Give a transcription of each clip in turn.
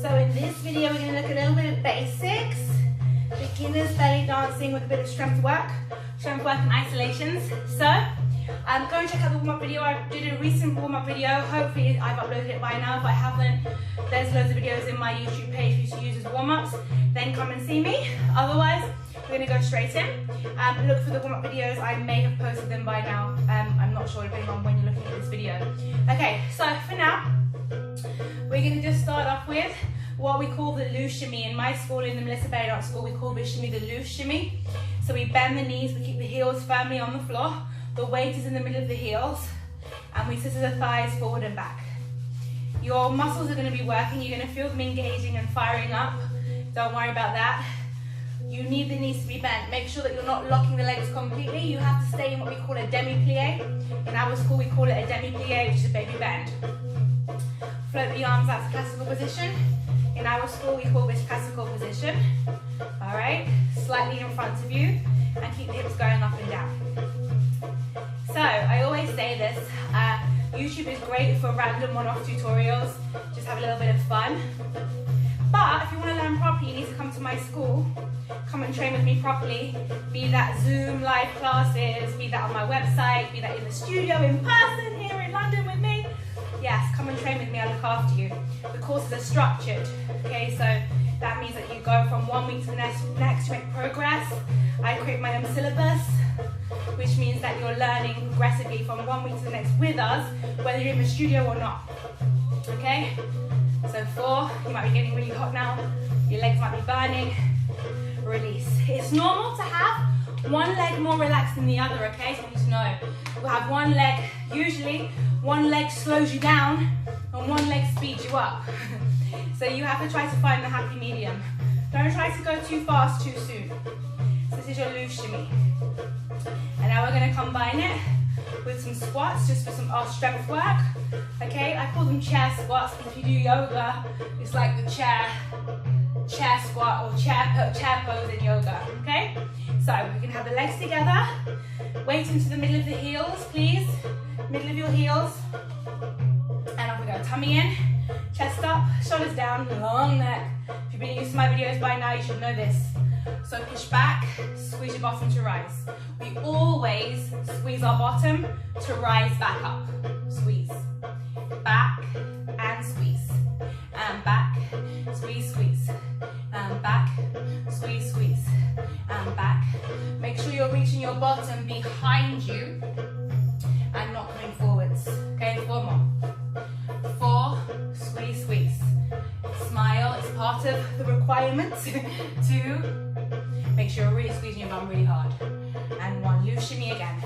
So in this video, we're going to look a little bit of basics, beginners belly dancing with a bit of strength work and isolations. So go and check out the warm-up video. I did a recent warm-up video. Hopefully I've uploaded it by now. If I haven't, there's loads of videos in my YouTube page for you to use as warm-ups. Then come and see me. Otherwise, we're going to go straight in. Look for the warm-up videos. I may have posted them by now. I'm not sure, depending on when you're looking at this video. Okay, so for now, we're going to just start off with what we call the loose shimmy. In my school, in the Melissa Belly Dance School, we call this shimmy the loose shimmy. So we bend the knees, we keep the heels firmly on the floor. The weight is in the middle of the heels, and we scissor the thighs forward and back. Your muscles are going to be working. You're going to feel them engaging and firing up. Don't worry about that. You need the knees to be bent. Make sure that you're not locking the legs completely. You have to stay in what we call a demi-plie. In our school, we call it a demi-plie, which is a baby bend. Float the arms out to classical position. In our school, we call this classical position. All right, slightly in front of you, and keep the hips going up and down. So, I always say this, YouTube is great for random one-off tutorials, just have a little bit of fun. But if you want to learn properly, you need to come to my school, come and train with me properly, be that Zoom live classes, be that on my website, be that in the studio in person here in London with me. Yes, come and train with me, I'll look after you. The courses are structured, okay, so that means that you go from 1 week to the next to make progress. I create my own syllabus, which means that you're learning progressively from 1 week to the next with us, whether you're in the studio or not, okay? So 4, you might be getting really hot now, your legs might be burning, release. It's normal to have one leg more relaxed than the other, okay? So you need to know. We'll have one leg, usually one leg slows you down and one leg speeds you up. So you have to try to find the happy medium. Don't try to go too fast too soon. So this is your loose shimmy. And now we're going to combine it with some squats, just for some strength work. Okay, I call them chair squats, because if you do yoga, it's like the chair squat or chair pose in yoga. Okay, so we can have the legs together, weight into the middle of the heels, please, middle of your heels, and off we go. Tummy in, chest up, shoulders down, long neck. If you've been used to my videos by now, you should know this. So push back, squeeze your bottom to rise. We always squeeze our bottom to rise back up. Squeeze, back and squeeze, and back, squeeze, squeeze, and back, squeeze, squeeze, and back. Make sure you're reaching your bottom behind you and not coming forwards. Okay, 4 more. 4, squeeze, squeeze. Smile, it's part of the requirement. 2, make sure you're really squeezing your bum really hard. And 1, loose shimmy again.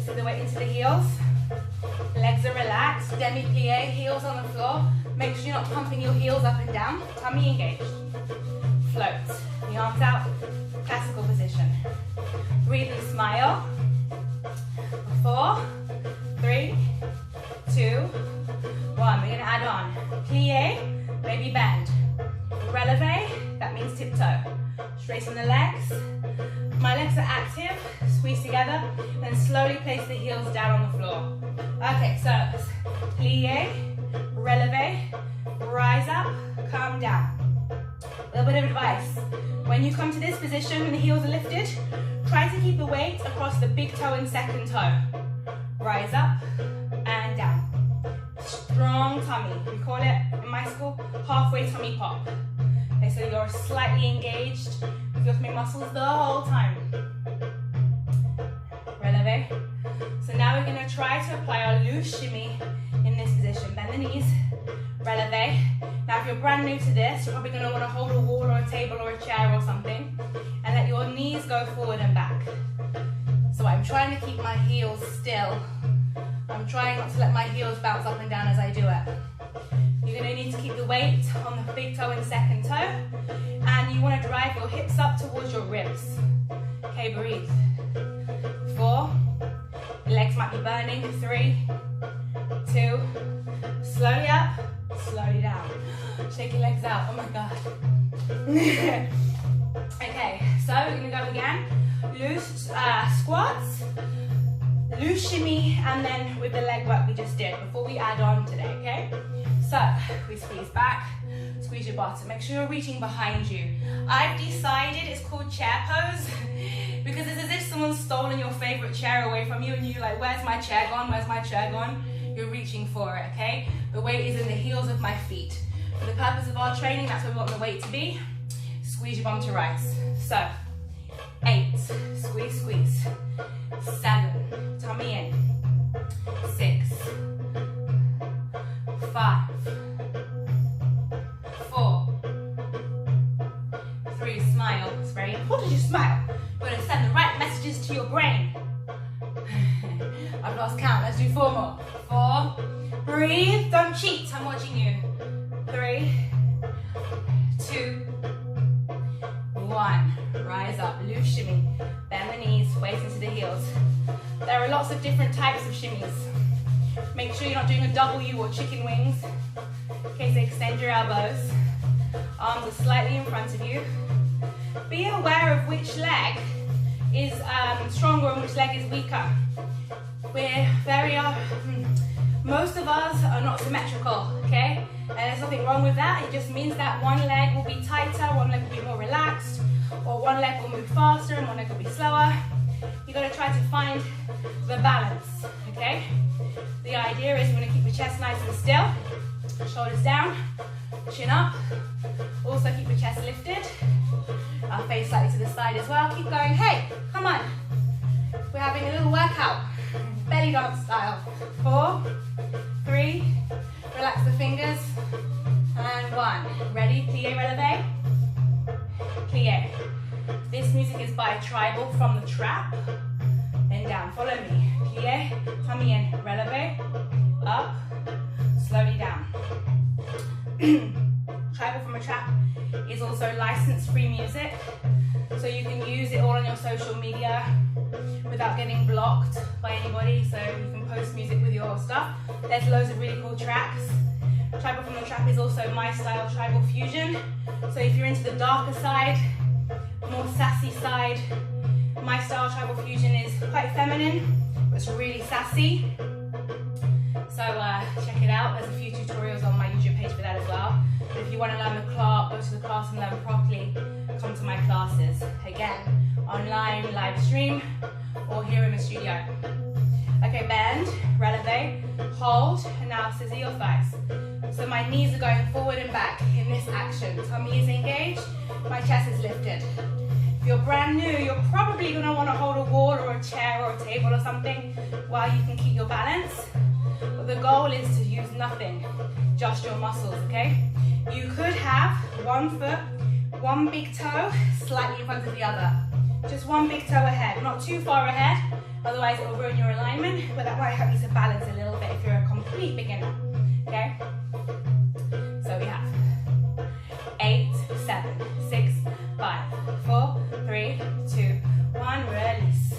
So the weight into the heels. Legs are relaxed, demi-plie, heels on the floor. Make sure you're not pumping your heels up and down. Tummy engaged. Float, the arms out, classical position. Breathe and smile. 4, 3, 2, 1. We're going to add on plie, baby bend. Releve, that means tiptoe. Straighten the legs. My legs are active, squeeze together, then slowly place the heels down on the floor. Okay, so plie, releve, rise up, calm down. A little bit of advice. When you come to this position, when the heels are lifted, try to keep the weight across the big toe and second toe. Rise up and down. Strong tummy. We call it, in my school, halfway tummy pop. Okay, so you're slightly engaged with your tummy muscles the whole time. Releve. So now we're going to try to apply our loose shimmy in this position. Bend the knees. Releve. Now if you're brand new to this, you're probably going to want to hold a wall or a table or a chair or something and let your knees go forward and back. So I'm trying to keep my heels still. I'm trying not to let my heels bounce up and down as I do it. You're going to need to keep the weight on the big toe and second toe, and you want to drive your hips up towards your ribs. Okay, breathe. 4, your legs might be burning. 3, 2, slowly up, slowly down. Shake your legs out, oh my God. Okay, so we're going to go again. Loose squats, loose shimmy, and then with the leg work we just did before we add on today, okay? So we squeeze back, squeeze your bottom. Make sure you're reaching behind you. I've decided it's called chair pose because it's as if someone's stolen your favorite chair away from you and you're like, where's my chair gone? Where's my chair gone? You're reaching for it, okay? The weight is in the heels of my feet. For the purpose of our training, that's where we want the weight to be. Squeeze your bum to rise. So, 8, squeeze, squeeze. 7, tummy in. 6, 5, 4, 3, smile. It's very important you smile. You're going to send the right messages to your brain. I've lost count. Let's do 4 more. 4, breathe. Don't cheat. I'm watching you. 3, 2, 1. Rise up. Loose shimmy. Bend the knees. Weight into the heels. There are lots of different types of shimmies. Make sure you're not doing a W or chicken wings. Okay, so extend your elbows. Arms are slightly in front of you. Be aware of which leg is stronger and which leg is weaker. Most of us are not symmetrical, okay? And there's nothing wrong with that. It just means that one leg will be tighter, one leg will be more relaxed, or one leg will move faster and one leg will be slower. You got to try to find the balance, okay? The idea is we're going to keep the chest nice and still, shoulders down, chin up. Also keep the chest lifted. Our face slightly to the side as well. Keep going. Hey, come on. We're having a little workout, belly dance style. 4, 3, relax the fingers, and 1. Ready? Plie, releve. Plie. This music is by Tribal from the Trap. And down. Follow me. Plie, tummy in, releve, up, slowly down. Tribal from a Trap is also license-free music, so you can use it all on your social media without getting blocked by anybody, so you can post music with your stuff. There's loads of really cool tracks. Tribal from the Trap is also my style, tribal fusion. So if you're into the darker side, more sassy side, my style tribal fusion is quite feminine, but it's really sassy. So check it out. There's a few tutorials on my YouTube page for that as well. But if you want to learn the class, go to the class and learn properly, come to my classes. Again, online, live stream, or here in the studio. Okay, bend, releve, hold, and now scissor your thighs. So my knees are going forward and back in this action. Tummy is engaged, my chest is lifted. If you're brand new, you're probably going to want to hold a wall or a chair or a table or something while you can keep your balance. But the goal is to use nothing, just your muscles, okay? You could have one foot, one big toe, slightly in front of the other. Just one big toe ahead, not too far ahead, otherwise it will ruin your alignment, but that might help you to balance a little bit if you're a complete beginner, okay? So we have 8, 7, 6, 5, 4, 3, 2, 1, release.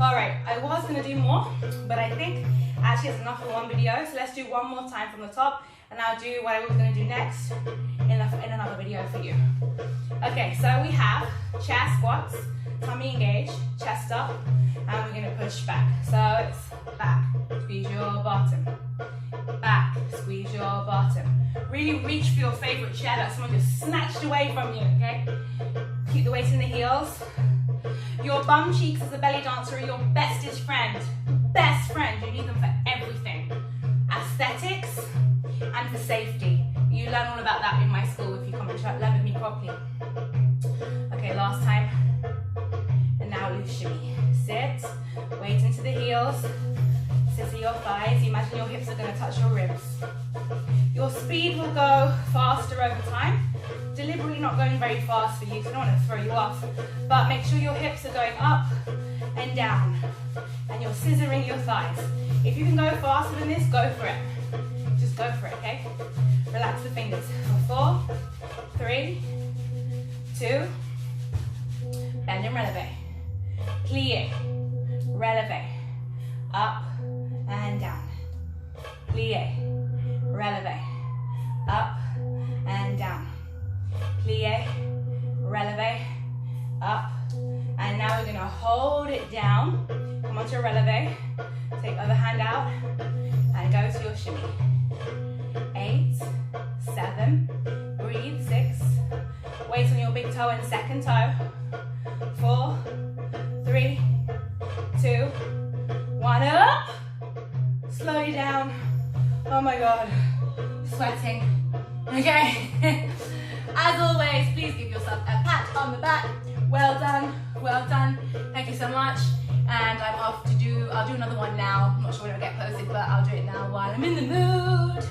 All right, I was gonna do more, but I think actually it's enough for one video, so let's do one more time from the top, and I'll do what I was gonna do next in another video for you. Okay, so we have chair squats, tummy engaged, chest up, and we're gonna push back. So it's back, squeeze your bottom, back, squeeze your bottom. Really reach for your favorite chair that someone just snatched away from you, okay? Keep the weight in the heels. Your bum cheeks as a belly dancer are your bestest friend. Best friend, you need them for everything. Aesthetics and for safety. You learn all about that in my school if you come and learn with me properly. Okay, last time. And now loose shimmy. Sit, weight into the heels. Scissor your thighs. Imagine your hips are going to touch your ribs. Your speed will go faster over time. Deliberately not going very fast for you, so I don't want to throw you off. But make sure your hips are going up and down. And you're scissoring your thighs. If you can go faster than this, go for it. Just go for it, okay? Relax the fingers. 4, 3, 2, bend and releve. Plie, releve, up and down. Plie, releve, up and down. Plie, releve, up, and now we're gonna hold it down. Come onto a releve, take other hand out, and go to your shimmy. 8, 7, toe and second toe. 4, 3, 2, 1, up. Slowly down. Oh my God, sweating. Okay. As always, please give yourself a pat on the back. Well done, well done. Thank you so much. And I'm off to I'll do another one now. I'm not sure when it'll get posted, but I'll do it now while I'm in the mood.